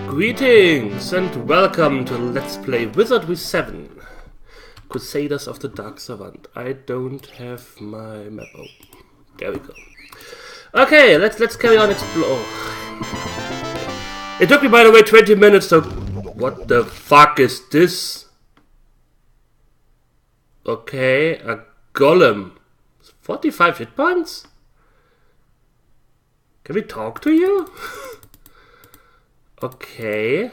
Greetings and welcome to Let's Play Wizardry VII, Crusaders of the Dark Savant. I don't have my map open. There we go. Okay, let's carry on explore. It took me, by the way, 20 minutes to... What the fuck is this? Okay, a golem. 45 hit points? Can we talk to you? Okay.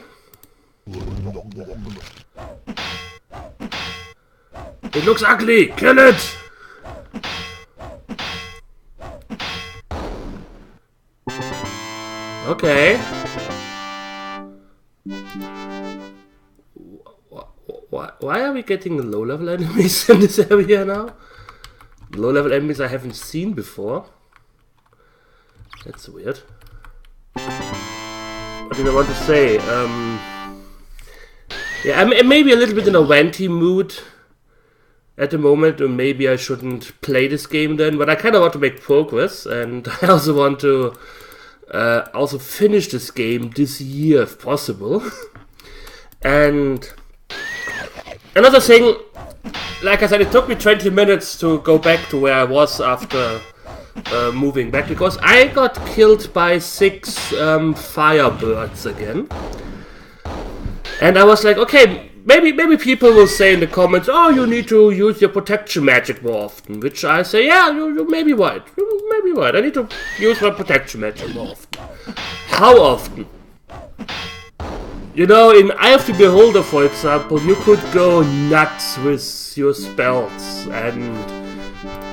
It looks ugly! Kill it! Okay. Why are we getting low-level enemies in this area now? Low-level enemies I haven't seen before. That's weird. What did I want to say? Yeah, I'm maybe a little bit in a Wanty mood at the moment, or maybe I shouldn't play this game then, but I kind of want to make progress, and I also want to also finish this game this year if possible. And another thing, like I said, it took me 20 minutes to go back to where I was after moving back, because I got killed by 6 firebirds again. And I was like, okay, maybe people will say in the comments, oh, you need to use your protection magic more often. Which I say, yeah, you may be right. You may be right. I need to use my protection magic more often. How often? You know, in Eye of the Beholder, for example, you could go nuts with your spells, and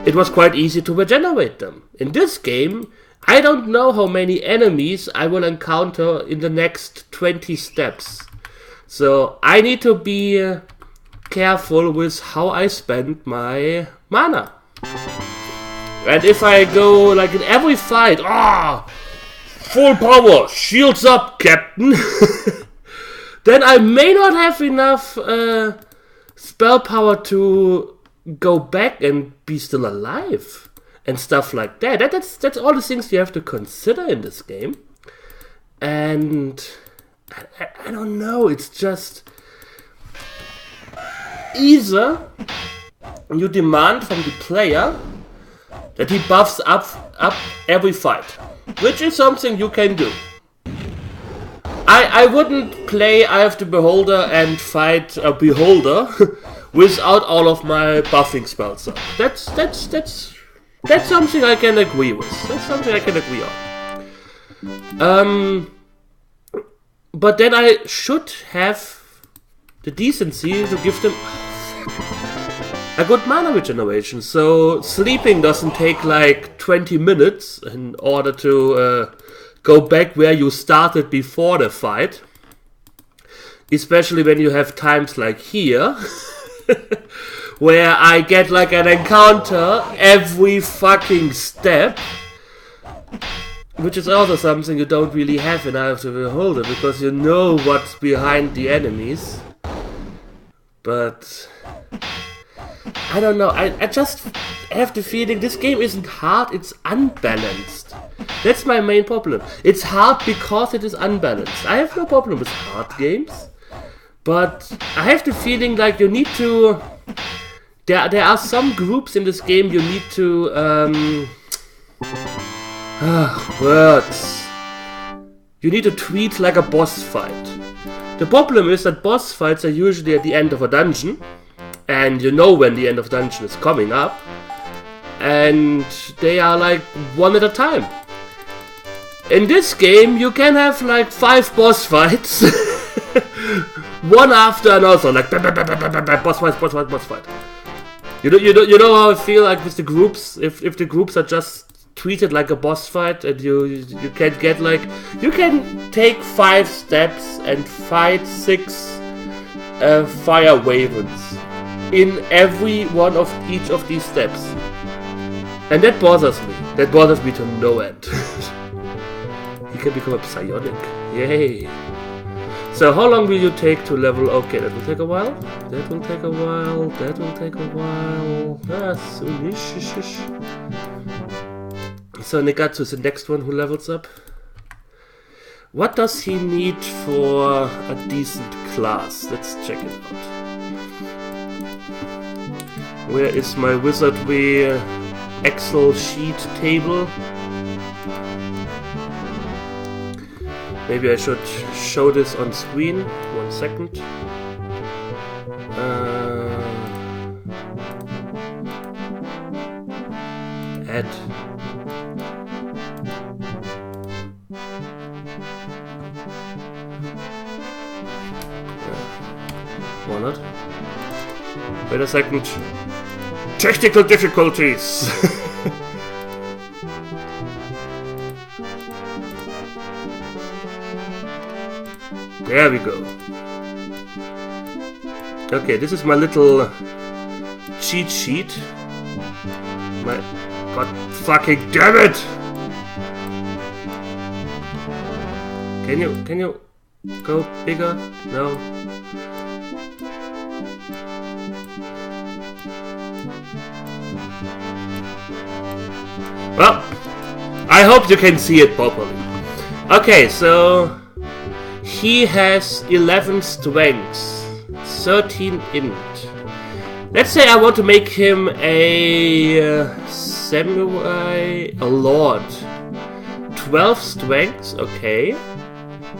it was quite easy to regenerate them. In this game, I don't know how many enemies I will encounter in the next 20 steps. So I need to be careful with how I spend my mana. And if I go, like, in every fight, full power, shields up, Captain, then I may not have enough spell power to go back and be still alive and stuff like that. That's all the things you have to consider in this game. And I don't know, it's just either you demand from the player that he buffs up every fight, which is something you can do. I wouldn't play Eye of the Beholder and fight a Beholder without all of my buffing spells up. That's something I can agree with. That's something I can agree on. But then I should have the decency to give them a good mana regeneration. So sleeping doesn't take like 20 minutes in order to go back where you started before the fight. Especially when you have times like here, where I get like an encounter every fucking step. Which is also something you don't really have in Eye of the Beholder, because you know what's behind the enemies. But I don't know, I just have the feeling this game isn't hard, it's unbalanced. That's my main problem. It's hard because it is unbalanced. I have no problem with hard games, but I have the feeling like you need to... There are some groups in this game you need to... words. You need to treat like a boss fight. The problem is that boss fights are usually at the end of a dungeon, and you know when the end of the dungeon is coming up, and they are like one at a time. In this game, you can have like 5 boss fights, one after another, like boss fight. You know how I feel like with the groups. If the groups are just treated like a boss fight, and you can get like, you can take 5 steps and fight 6 fire ravens in every one of each of these steps, and that bothers me to no end. He can become a psionic, yay. So how long will you take to level? Okay, that will take a while. That will take a while. That will take a while. Soonish. So Negatsu is the next one who levels up. What does he need for a decent class? Let's check it out. Where is my Wizardry Excel sheet table? Maybe I should show this on screen. 1 second. Add. Why not? Wait a second. Technical difficulties! There we go. Okay, this is my little cheat sheet. My god fucking damn it! Can you go bigger? No. Well, I hope you can see it properly. Okay, so he has 11 strengths, 13 int. Let's say I want to make him a samurai, a lord. 12 strengths, okay.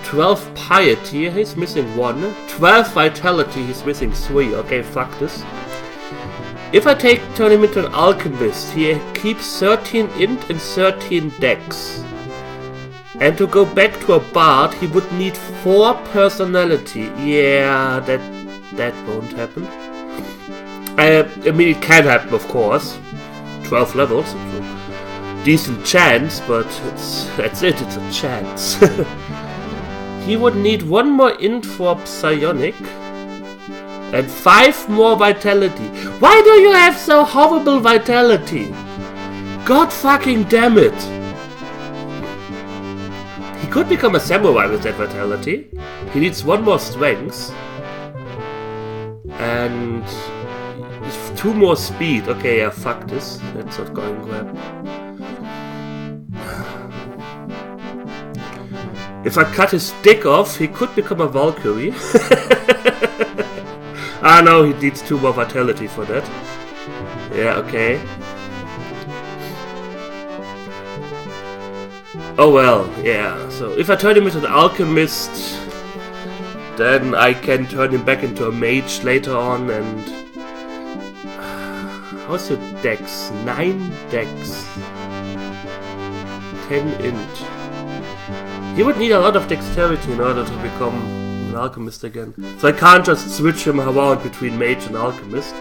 12 piety, he's missing 1. 12 vitality, he's missing 3. Okay, fuck this. If I turn him into an alchemist, he keeps 13 int and 13 dex. And to go back to a bard, he would need 4 personality. Yeah, that won't happen. I mean, it can happen, of course. 12 levels, it's a decent chance, but that's it, it's a chance. He would need 1 more int for psionic. And 5 more vitality. Why do you have so horrible vitality? God fucking damn it. He could become a samurai with that vitality. He needs 1 more strength. And 2 more speed. Okay, yeah, fuck this. That's not going well. If I cut his dick off, he could become a Valkyrie. Ah no, he needs 2 more vitality for that. Yeah, okay. Oh well, yeah. So if I turn him into an alchemist, then I can turn him back into a mage later on. And how's your dex? 9 dex. 10 int. He would need a lot of dexterity in order to become an alchemist again. So I can't just switch him around between mage and alchemist.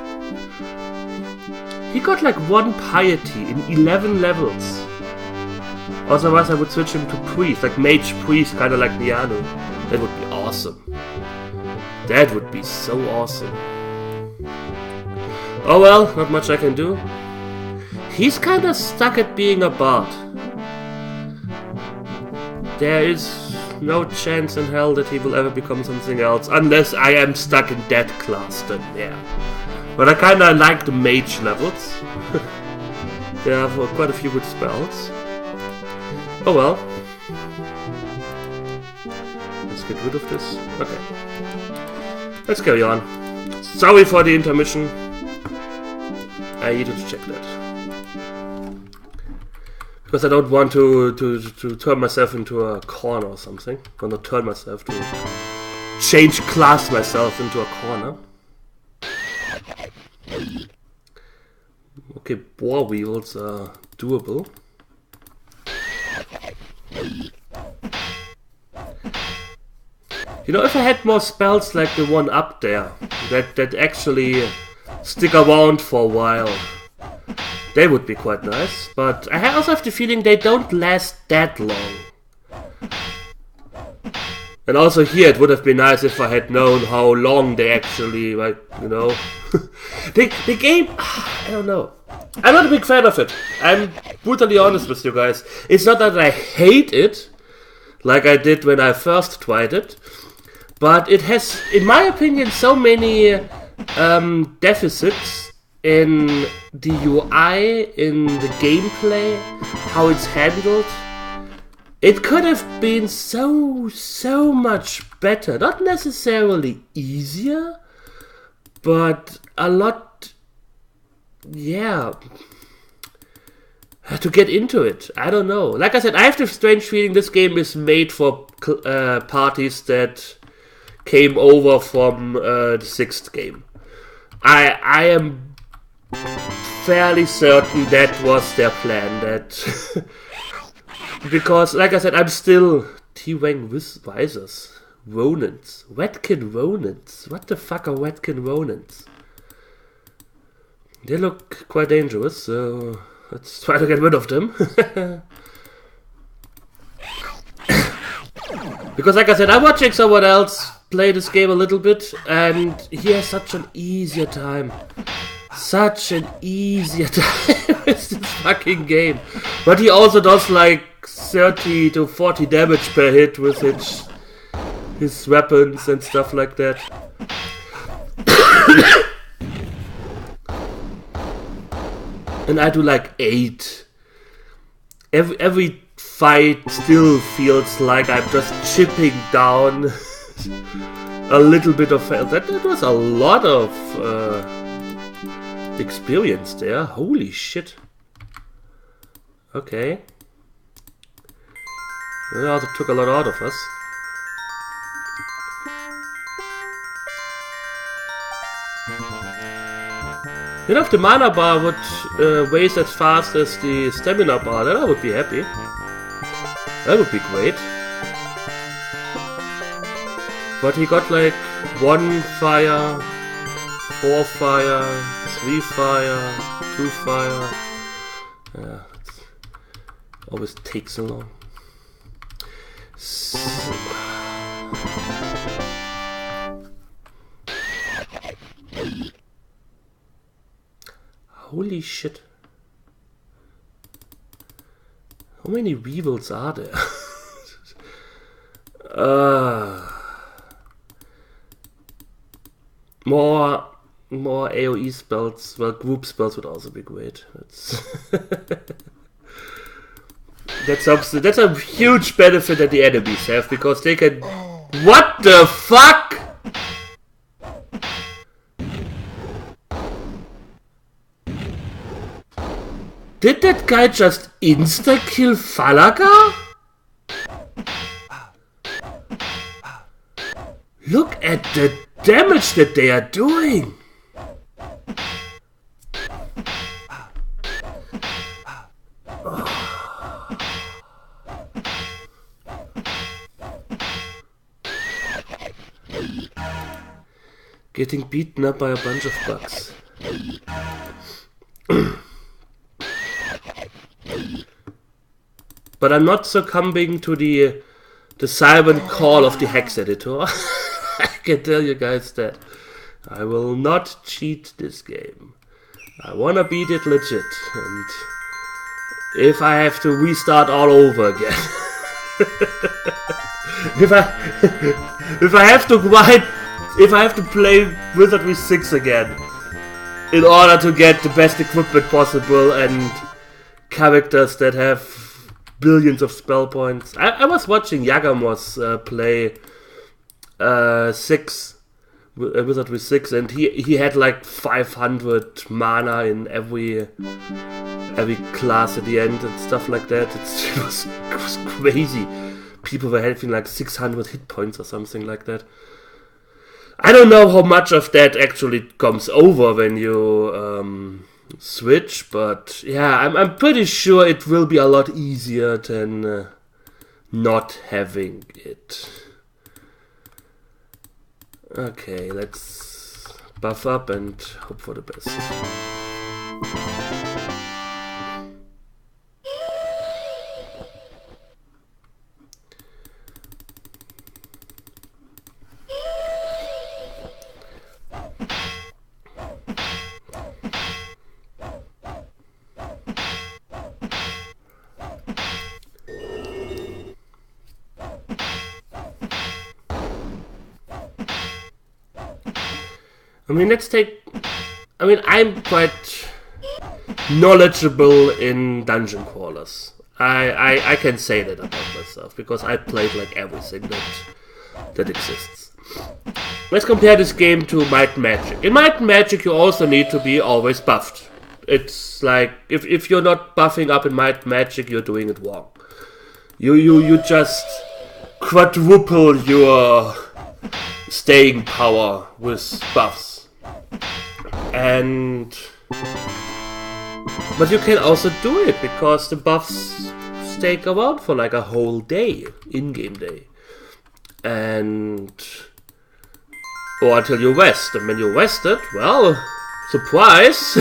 He got like 1 piety in 11 levels. Otherwise I would switch him to priest, like mage priest, kinda like Niano. That would be awesome. That would be so awesome. Oh well, not much I can do. He's kinda stuck at being a bard. There is no chance in hell that he will ever become something else, unless I am stuck in that class, then yeah. But I kinda like the mage levels. They have quite a few good spells. Oh well. Let's get rid of this. Okay. Let's carry on. Sorry for the intermission. I needed to check that. Because I don't want to turn myself into a corner or something. Or not turn myself, to change class myself into a corner. Okay, boar wheels are doable. You know, if I had more spells like the one up there, that actually stick around for a while, they would be quite nice. But I also have the feeling they don't last that long. And also here it would have been nice if I had known how long they actually, like, you know... the game... I don't know. I'm not a big fan of it. I'm brutally honest with you guys. It's not that I hate it, like I did when I first tried it, but it has, in my opinion, so many deficits in the UI, in the gameplay, how it's handled. It could have been so much better. Not necessarily easier, but a lot, yeah, to get into it. I don't know. Like I said, I have the strange feeling this game is made for parties that came over from the 6th game. I am fairly certain that was their plan. That because, like I said, I'm still T-Wang Visors. Ronins. Wetkin Ronins. What the fuck are Wetkin Ronins? They look quite dangerous, so let's try to get rid of them. Because, like I said, I'm watching someone else play this game a little bit, and he has such an easier time. Such an easier time with this fucking game. But he also does like 30 to 40 damage per hit with his weapons and stuff like that. And I do like 8. Every fight still feels like I'm just chipping down a little bit of health. That was a lot of experience there. Holy shit. Okay. Well, that took a lot out of us. You know, if the mana bar would waste as fast as the stamina bar, then I would be happy. That would be great. But he got like 1 fire, 4 fire, 3 fire, 2 fire. Yeah, it always takes so long. Holy shit. How many weevils are there? More AoE spells, well, group spells would also be great. That's a huge benefit that the enemies have, because they can... What the fuck?! Did that guy just insta-kill Falaga? Look at the damage that they are doing! Getting beaten up by a bunch of bugs. But I'm not succumbing to the silent call of the hex editor. I can tell you guys that. I will not cheat this game. I wanna beat it legit, and if I have to restart all over again. if I have to grind, if I have to play Wizardry 6 again in order to get the best equipment possible and characters that have billions of spell points. I was watching Yagamos play 6, Wizardry 6, and he had like 500 mana in every class at the end and stuff like that. It was crazy. People were having like 600 hit points or something like that. I don't know how much of that actually comes over when you switch, but yeah, I'm pretty sure it will be a lot easier than not having it. Okay, let's buff up and hope for the best. I'm quite knowledgeable in dungeon crawlers. I can say that about myself, because I played like everything that exists. Let's compare this game to Might and Magic. In Might and Magic, you also need to be always buffed. It's like, if you're not buffing up in Might and Magic, you're doing it wrong. You just quadruple your staying power with buffs. But you can also do it, because the buffs stay around for like a whole day, in-game day. Or until you rest. And when you rested, well, surprise!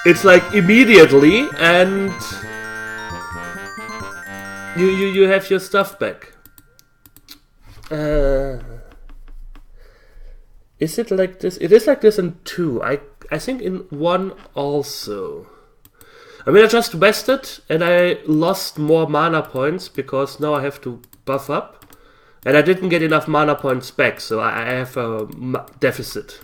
It's like immediately, and you have your stuff back. Is it like this? It is like this in 2. I think in 1 also. I mean, I just rested and I lost more mana points because now I have to buff up. And I didn't get enough mana points back, so I have a deficit.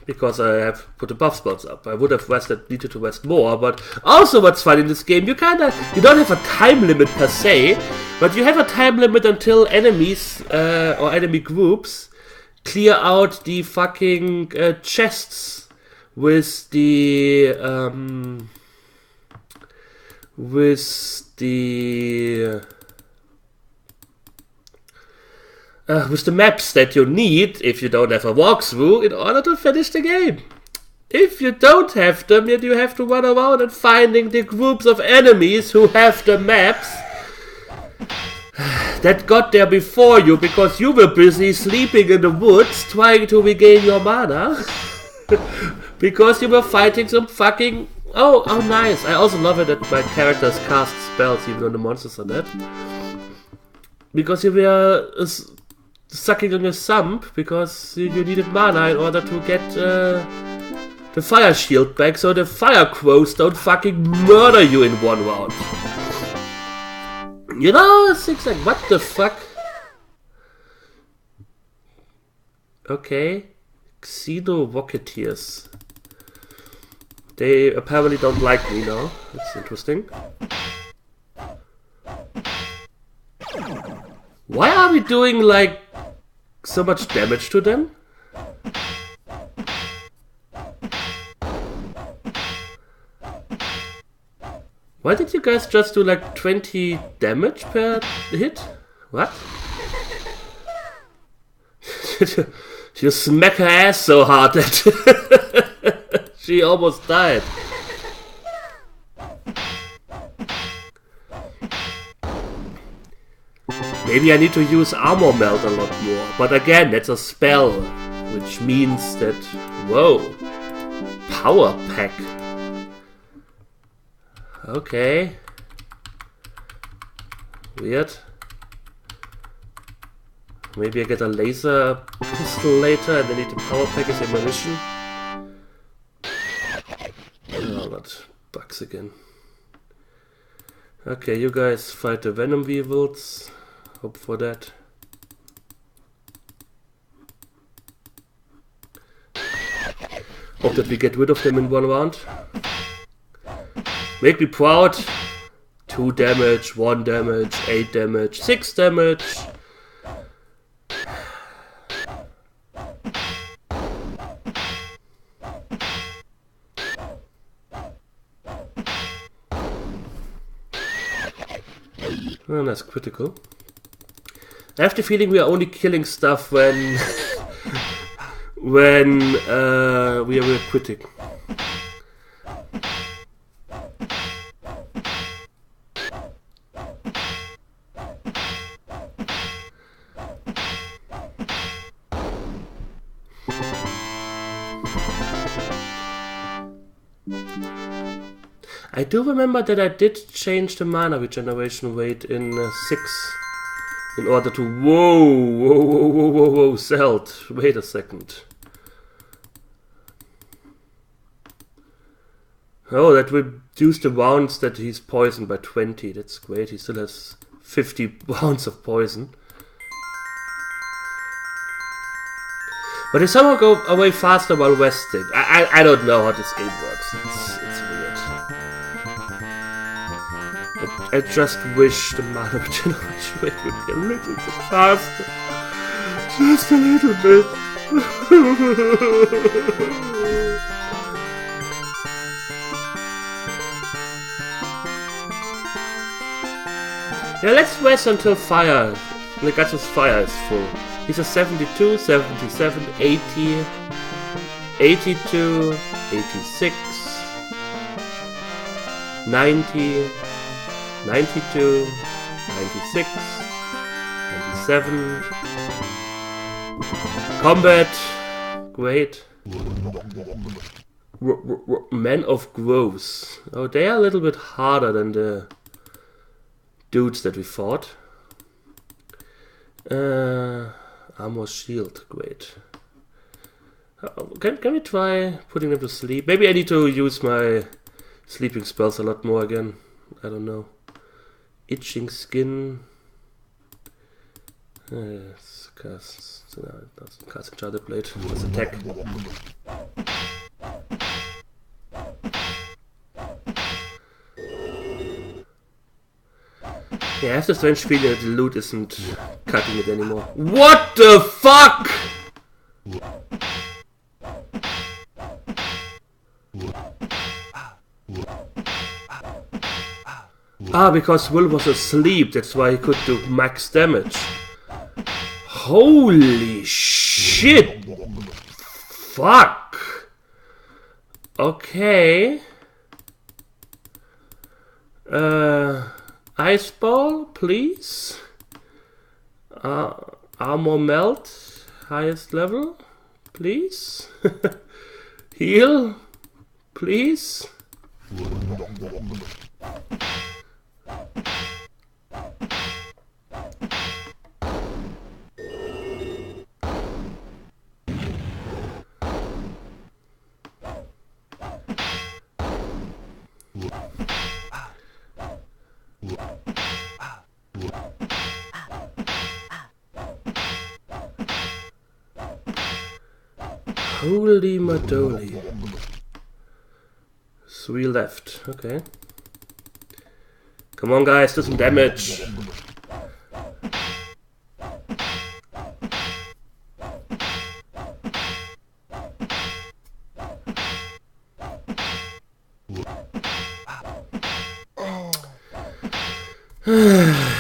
Because I have put the buff spots up. I would have needed to rest more, but also what's fun in this game, you don't have a time limit per se, but you have a time limit until enemies or enemy groups clear out the fucking chests with the maps that you need if you don't have a walkthrough in order to finish the game. If you don't have them, then you have to run around and finding the groups of enemies who have the maps that got there before you, because you were busy sleeping in the woods trying to regain your mana because you were fighting some fucking... Oh, nice. I also love it that my characters cast spells even though the monsters are dead. Because you were sucking on your thumb because you needed mana in order to get the fire shield back, so the fire crows don't fucking murder you in 1 round. You know, things like, what the fuck? Okay. Xeno Rocketeers. They apparently don't like me now. That's interesting. Why are we doing like so much damage to them? Why did you guys just do like 20 damage per hit? What? You smack her ass so hard that she almost died. Maybe I need to use Armor Melt a lot more, but again, that's a spell, which means that... Whoa! Power Pack. Okay. Weird. Maybe I get a laser pistol later and then need the power pack as ammunition. Oh, not bugs again. Okay, you guys fight the Venom Weevils. Hope for that. Hope that we get rid of them in 1 round. Make me proud. 2 damage, 1 damage, 8 damage, 6 damage. Oh, that's critical. I have the feeling we are only killing stuff when we are quitting. I do remember that I did change the mana regeneration rate in 6 in order to... Whoa, Zeld. Wait a second. Oh, that reduced the rounds that he's poisoned by 20. That's great. He still has 50 rounds of poison. But they somehow go away faster while resting. I don't know how this game works. It's weird. I just wish the mana regeneration rate would be a little bit faster. Just a little bit. Yeah, let's rest until fire. The guy's fire is full. He's a 72, 77, 80, 82, 86, 90, 92, 96, 97. Combat. Great. Men of Groves. Oh, they are a little bit harder than the dudes that we fought. Armor shield, great. Can we try putting them to sleep? Maybe I need to use my sleeping spells a lot more again. I don't know. Itching skin. Cast Enchanted Blade. Let's attack. Yeah, I have the strange feeling that the loot isn't cutting it anymore. What the fuck?! Ah, because Will was asleep, that's why he could do max damage. Holy shit! Fuck! Okay. Ice ball, please. Armor melt, highest level, please. Heal, please. Holy Madoli. 3 left, okay. Come on guys, do some damage.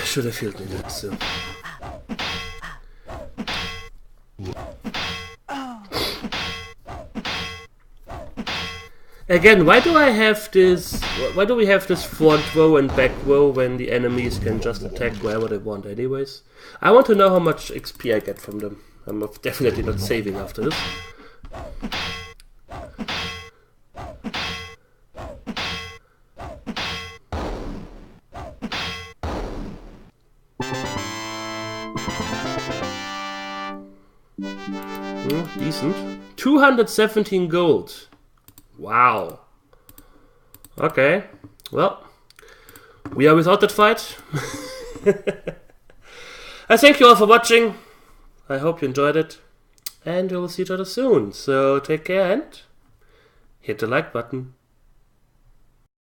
Should have healed me that soon. Again, why do I have this? Why do we have this front row and back row when the enemies can just attack wherever they want anyways? I want to know how much XP I get from them. I'm definitely not saving after this. Decent. 217 gold. Wow. Okay. Well, we are without that fight. I thank you all for watching. I hope you enjoyed it. And we will see each other soon. So take care and hit the like button.